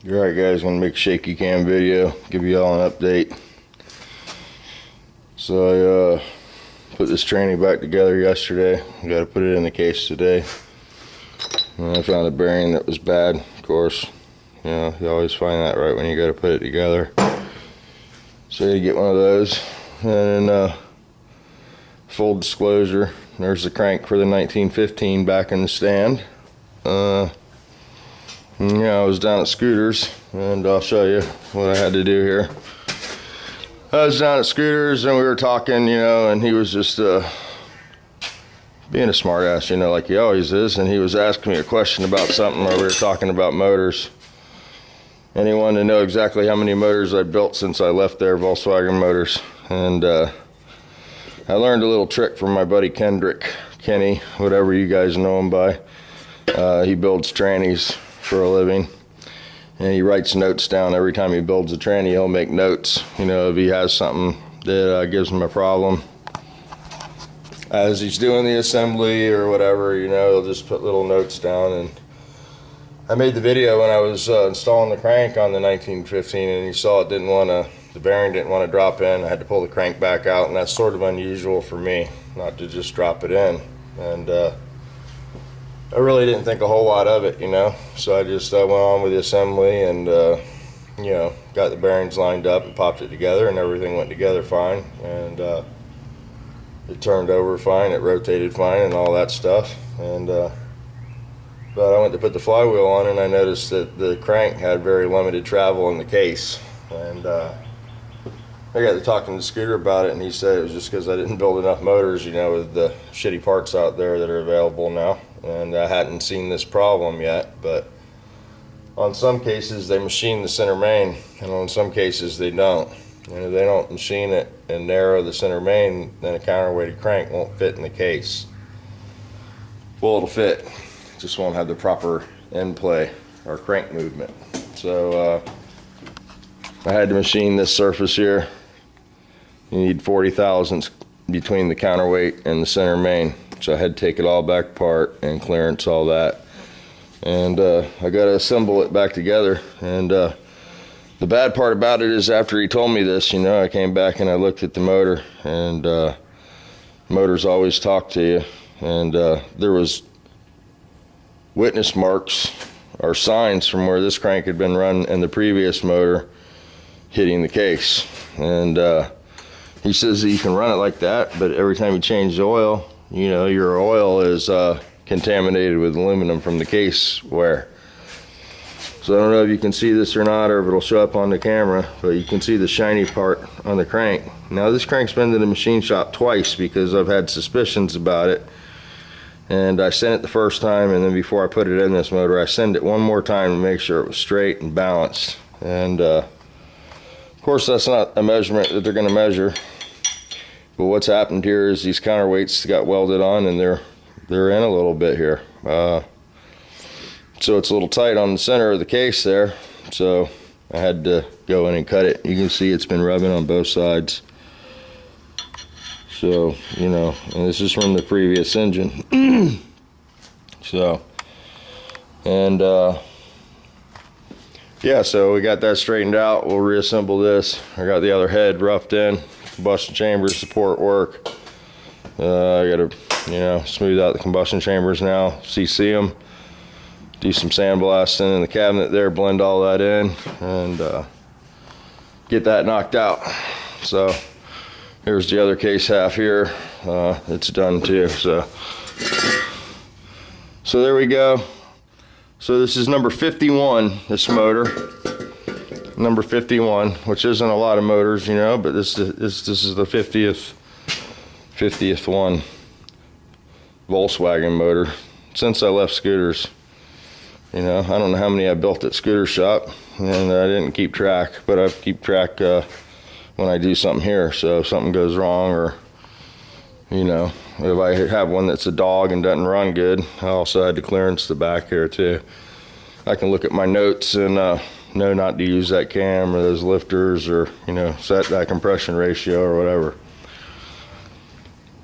Alright guys, I'm gonna make a shaky cam video, give you all an update. So I put this tranny back together yesterday. I gotta put it in the case today. And I found a bearing that was bad, of course. You know, you always find that right when you gotta put it together. So you get one of those. And then full disclosure, there's the crank for the 1915 back in the stand. Yeah, I was down at Scooters, and I'll show you what I had to do here. I was down at Scooters, and we were talking, you know, and he was just being a smart ass, you know, like he always is, and he was asking me a question about something where we were talking about motors. And he wanted to know exactly how many motors I built since I left there, Volkswagen Motors. And I learned a little trick from my buddy Kenny, whatever you guys know him by. He builds trannies for a living, and he writes notes down every time he builds a tranny. He'll make notes, you know, if he has something that gives him a problem as he's doing the assembly or whatever, you know, he'll just put little notes down. And I made the video when I was installing the crank on the 1915, and you saw it the bearing didn't want to drop in. I had to pull the crank back out, and that's sort of unusual for me, not to just drop it in. And I really didn't think a whole lot of it, you know, so I just went on with the assembly and, you know, got the bearings lined up and popped it together, and everything went together fine, and it turned over fine, it rotated fine and all that stuff. And but I went to put the flywheel on, and I noticed that the crank had very limited travel in the case. And I got to talking to Scooter about it, and he said it was just because I didn't build enough motors, you know, with the shitty parts out there that are available now. And I hadn't seen this problem yet, but on some cases they machine the center main, and on some cases they don't. And if they don't machine it and narrow the center main, then a counterweighted crank won't fit in the case. Well, it'll fit, it just won't have the proper end play or crank movement. So I had to machine this surface here. You need 40 thousandths between the counterweight and the center main. So I had to take it all back apart and clearance all that. And I got to assemble it back together. And the bad part about it is after he told me this, you know, I came back and I looked at the motor, and motors always talk to you. And there was witness marks or signs from where this crank had been run in the previous motor hitting the case. And he says that you can run it like that, but every time you change the oil, you know, your oil is contaminated with aluminum from the case wear. So I don't know if you can see this or not, or if it'll show up on the camera, but you can see the shiny part on the crank. Now this crank's been to the machine shop twice because I've had suspicions about it. And I sent it the first time, and then before I put it in this motor, I sent it one more time to make sure it was straight and balanced. And of course that's not a measurement that they're going to measure. But what's happened here is these counterweights got welded on, and they're in a little bit here. So it's a little tight on the center of the case there. So I had to go in and cut it. You can see it's been rubbing on both sides. So, you know, and this is from the previous engine. So, and yeah, so we got that straightened out. We'll reassemble this. I got the other head roughed in. Combustion chambers support work. I gotta, you know, smooth out the combustion chambers now, CC them, do some sandblasting in the cabinet there, blend all that in, and get that knocked out. So here's the other case half here. It's done too. So there we go. So this is number 51, this motor. Number 51, which isn't a lot of motors, you know, but this is the 50th one Volkswagen motor since I left Scooters. You know, I don't know how many I built at Scooter Shop, and I didn't keep track, but I keep track when I do something here. So if something goes wrong, or, you know, if I have one that's a dog and doesn't run good, I also had to clearance the back here too. I can look at my notes and know not to use that cam or those lifters, or, you know, set that compression ratio or whatever.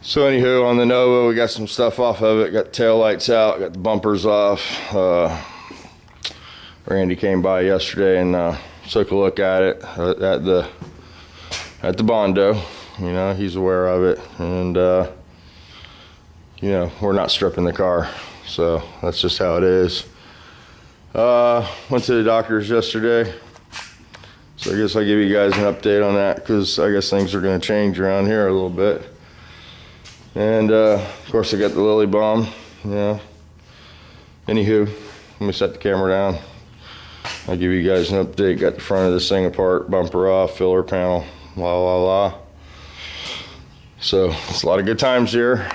So anywho, on the Nova, we got some stuff off of it. Got the tail lights out, got the bumpers off, Randy came by yesterday and took a look at it at the Bondo. You know, he's aware of it, and you know, we're not stripping the car, so that's just how it is. Went to the doctor's yesterday, so I guess I'll give you guys an update on that, because I guess things are going to change around here a little bit. And of course I got the lily balm. You know, anywho, let me set the camera down. I'll give you guys an update. Got the front of this thing apart, bumper off, filler panel, la la la. So it's a lot of good times here.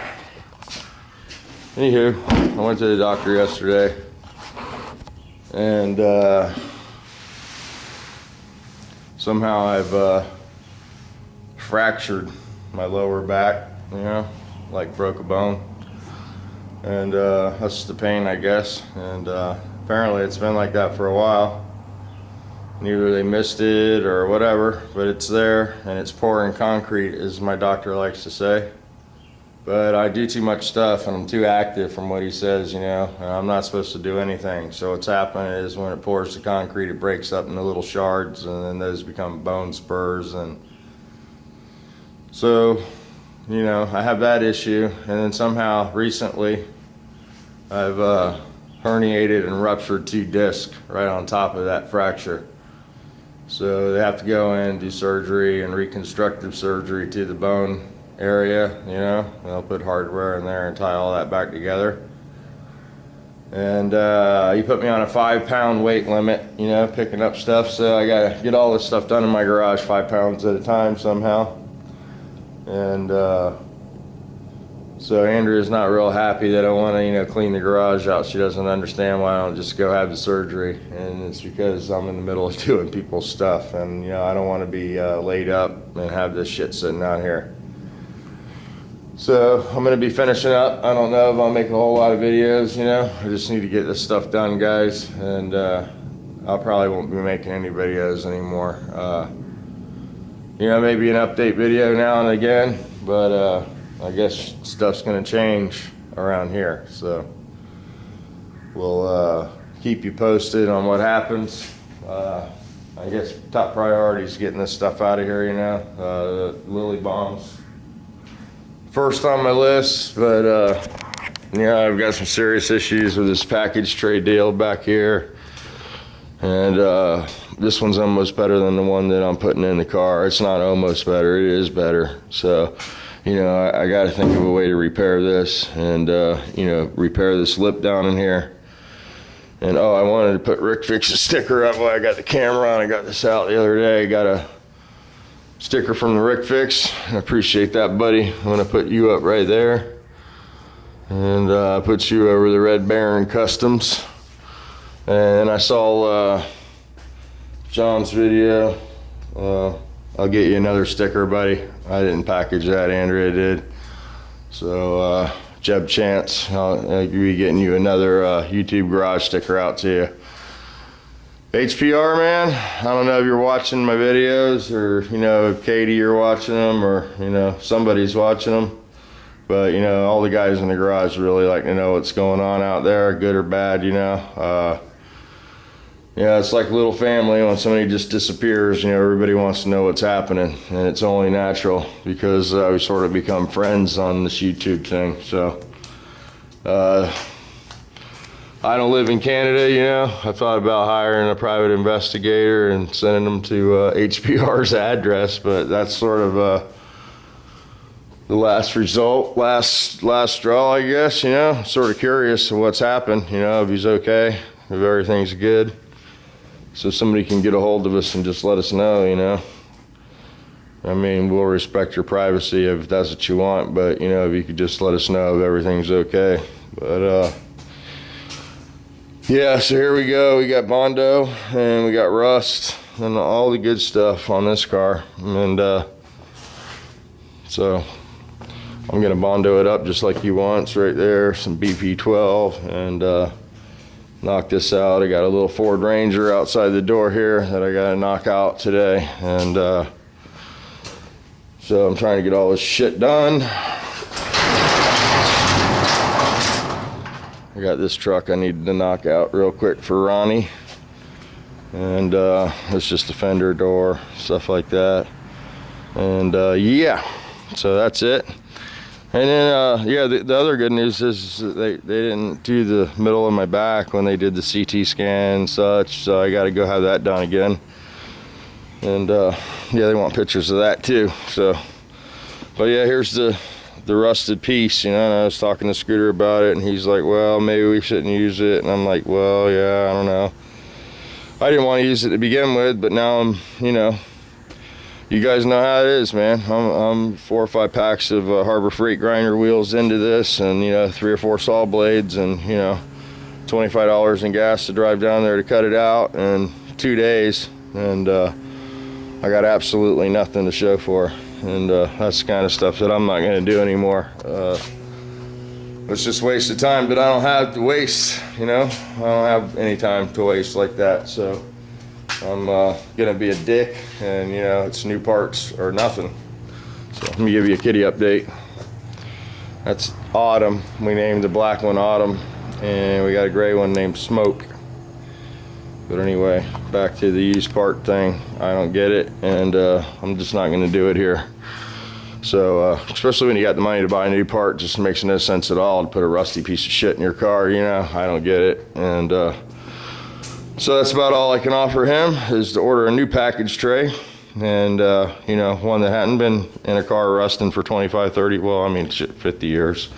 Anywho, I went to the doctor yesterday, and somehow I've fractured my lower back, you know, like broke a bone. And that's the pain, I guess. And apparently it's been like that for a while. And either they missed it or whatever, but it's there, and it's pouring concrete, as my doctor likes to say. But I do too much stuff, and I'm too active from what he says, you know, and I'm not supposed to do anything. So what's happening is when it pours the concrete, it breaks up into little shards, and then those become bone spurs. And so, you know, I have that issue. And then somehow recently I've herniated and ruptured 2 discs right on top of that fracture. So they have to go in, do surgery and reconstructive surgery to the bone area, you know. They'll put hardware in there and tie all that back together. And he put me on a 5-pound weight limit, you know, picking up stuff. So I gotta get all this stuff done in my garage 5 pounds at a time somehow. And so Andrea's not real happy that I want to, you know, clean the garage out. She doesn't understand why I don't just go have the surgery, and it's because I'm in the middle of doing people's stuff, and you know, I don't want to be laid up and have this shit sitting out here. So I'm going to be finishing up. I don't know if I'll make a whole lot of videos, you know. I just need to get this stuff done, guys, and I probably won't be making any videos anymore. You know, maybe an update video now and again, but I guess stuff's going to change around here. So we'll keep you posted on what happens. I guess top priority is getting this stuff out of here, you know. The lily bombs first on my list, but yeah, I've got some serious issues with this package tray deal back here, and this one's almost better than the one that I'm putting in the car. It's not almost better, it is better. So, you know, I got to think of a way to repair this, and you know, repair this lip down in here. And oh, I wanted to put Rick Fix's sticker up while I got the camera on. I got this out the other day. Got a sticker from the Rick Fix. I appreciate that, buddy. I'm gonna put you up right there, and put you over the Red Baron Customs. And I saw John's video. I'll get you another sticker, buddy. I didn't package that, Andrea did. So Jeb Chance, I'll be getting you another YouTube garage sticker out to you. HPR, man, I don't know if you're watching my videos, or you know, if Katie, you're watching them, or you know, somebody's watching them, but you know, all the guys in the garage really like to know what's going on out there, good or bad, you know. Yeah, it's like a little family. When somebody just disappears, you know, everybody wants to know what's happening, and it's only natural because we sort of become friends on this YouTube thing. So I don't live in Canada, you know. I thought about hiring a private investigator and sending them to HPR's address, but that's sort of the last result, last straw, I guess, you know. Sort of curious of what's happened, you know, if he's okay, if everything's good. So somebody can get a hold of us and just let us know, you know. I mean, we'll respect your privacy if that's what you want, but you know, if you could just let us know if everything's okay. But yeah, so here we go. We got Bondo and we got rust and all the good stuff on this car. And so I'm gonna Bondo it up just like he wants right there. Some BP12 and knock this out. I got a little Ford Ranger outside the door here that I gotta knock out today. And so I'm trying to get all this shit done. I got this truck I needed to knock out real quick for Ronnie. And it's just a fender door, stuff like that. And yeah, so that's it. And then yeah, the other good news is that they didn't do the middle of my back when they did the CT scan and such, so I got to go have that done again. And yeah, they want pictures of that too. So, but yeah, here's the rusted piece, you know. And I was talking to Scooter about it, and he's like, well, maybe we shouldn't use it. And I'm like, well, yeah, I don't know. I didn't want to use it to begin with, but now I'm, you know, you guys know how it is, man. I'm 4 or 5 packs of Harbor Freight grinder wheels into this, and, you know, 3 or 4 saw blades, and, you know, $25 in gas to drive down there to cut it out in 2 days. And I got absolutely nothing to show for, and that's the kind of stuff that I'm not going to do anymore. It's just a waste of time that I don't have to waste, you know. I don't have any time to waste like that, so I'm going to be a dick, and, you know, it's new parts or nothing. So let me give you a kitty update. That's Autumn. We named the black one Autumn, and we got a gray one named Smoke. But anyway, back to the used part thing. I don't get it, and I'm just not going to do it here. So, especially when you got the money to buy a new part, just makes no sense at all to put a rusty piece of shit in your car, you know. I don't get it. And so that's about all I can offer him, is to order a new package tray. And, you know, one that hadn't been in a car rusting for 25, 30, well, I mean, shit, 50 years.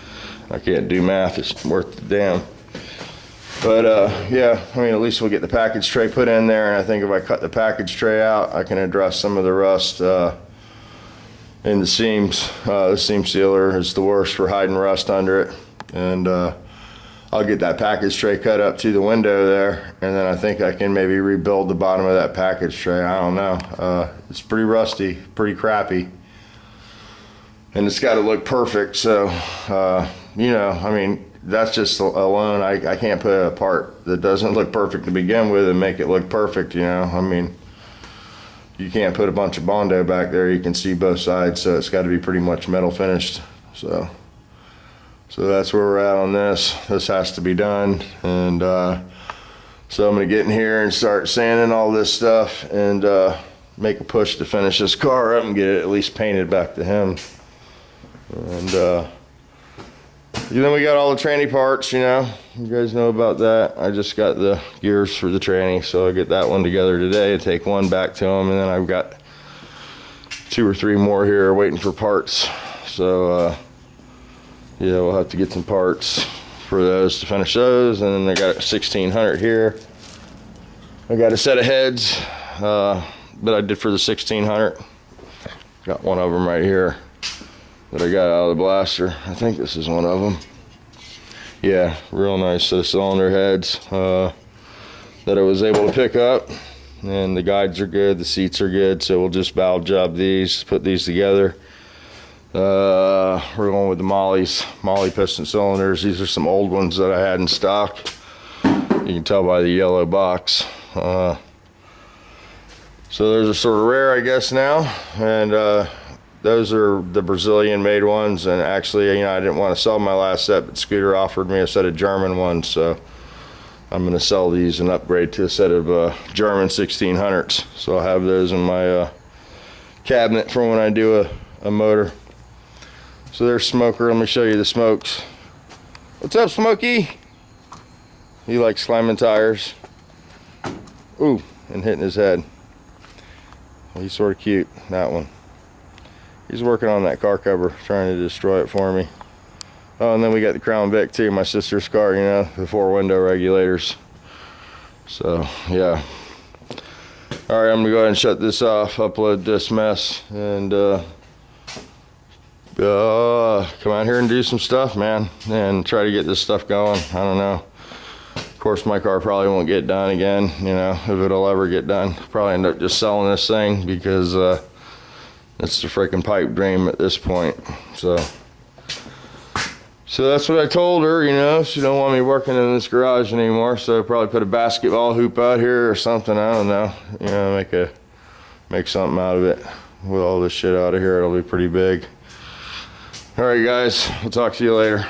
I can't do math. It's worth the damn. But yeah, I mean, at least we'll get the package tray put in there, and I think if I cut the package tray out, I can address some of the rust in the seams. The seam sealer is the worst for hiding rust under it, and I'll get that package tray cut up to the window there, and then I think I can maybe rebuild the bottom of that package tray. I don't know. It's pretty rusty, pretty crappy, and it's got to look perfect. So you know, I mean, that's just alone. I can't put a part that doesn't look perfect to begin with and make it look perfect, you know. I mean, you can't put a bunch of Bondo back there. You can see both sides, so it's got to be pretty much metal finished. So that's where we're at on this. This has to be done, and so I'm gonna get in here and start sanding all this stuff and make a push to finish this car up and get it at least painted back to him. And then we got all the tranny parts, you know. You guys know about that. I just got the gears for the tranny, so I'll get that one together today and take one back to him. And then I've got 2 or 3 more here waiting for parts. So, yeah, we'll have to get some parts for those to finish those. And then I got a 1600 here. I got a set of heads that I did for the 1600. Got one of them right here that I got out of the blaster. I think this is one of them. Yeah, real nice set of cylinder heads that I was able to pick up. And the guides are good, the seats are good, so we'll just valve job these, put these together. We're going with the Molly piston cylinders. These are some old ones that I had in stock. You can tell by the yellow box. So those are sort of rare, I guess, now. And those are the Brazilian made ones, and actually, you know, I didn't want to sell my last set, but Scooter offered me a set of German ones, so I'm going to sell these and upgrade to a set of German 1600s. So I'll have those in my cabinet for when I do a motor. So there's Smoker. Let me show you the smokes. What's up, Smokey? He likes climbing tires. Ooh, and hitting his head. Well, he's sort of cute, that one. He's working on that car cover, trying to destroy it for me. Oh, and then we got the Crown Vic too, my sister's car, you know, the 4 window regulators. So, yeah. All right, I'm gonna go ahead and shut this off, upload this mess, and come out here and do some stuff, man, and try to get this stuff going. I don't know. Of course, my car probably won't get done again, you know, if it'll ever get done. Probably end up just selling this thing because it's the freaking pipe dream at this point. So that's what I told her, you know. She don't want me working in this garage anymore, so I'll probably put a basketball hoop out here or something. I don't know, you know, make something out of it. With all this shit out of here, it'll be pretty big. All right, guys, we'll talk to you later.